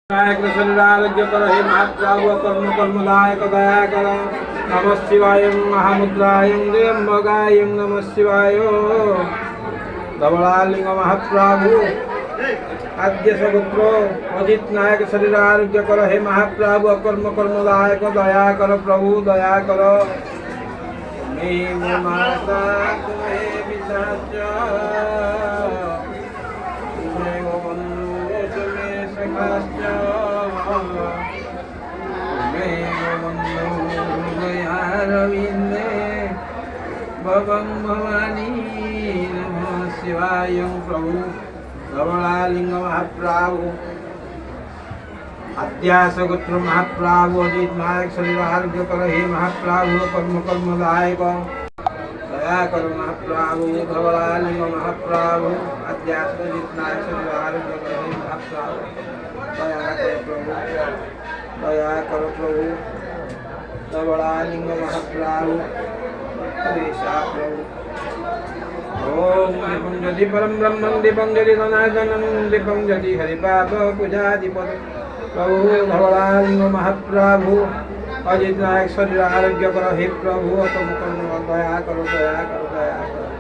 शरीर आरोग्य कर हे महाप्रभु कर्म कर्मदायक दया कर। नमः शिवाय महामुद्राय त्र्यंबकाय नमः शिवाय। धवलालिंग महाप्रभु आद्य सपुत्र अजित नायक शरीर आरोग्य कर हे महाप्रभु कर्म कर्मदायक दया कर प्रभु दया कर। मे माता हे विशाच भवं भवानी नमः शिवाय प्रभु। धवलालिंग महाप्रभु अध्यासगोत्र महाप्रभु अजित नायक शरीर आरोग्य कर हे महाप्रभु कर्म कर्मदायक दया कर महाप्रभु। धवलालिंग महाप्रभु अध्यासगोत्र नायक शरीर आरोग्य कर हे महाप्रभु दया कर प्रभु दया कर प्रभु। धवलालिंग महाप्रभु ओम दीपं ज्योति परम ब्रह्मं दीपं ज्योति सनातनं दीपं ज्योति हरिपाप पूजाधिपति प्रभु। धवलालिंग महाप्रभु अजित नायक शरीर आरोग्य कर हे प्रभु कर्म कर्म दया करो दया करो दया करो।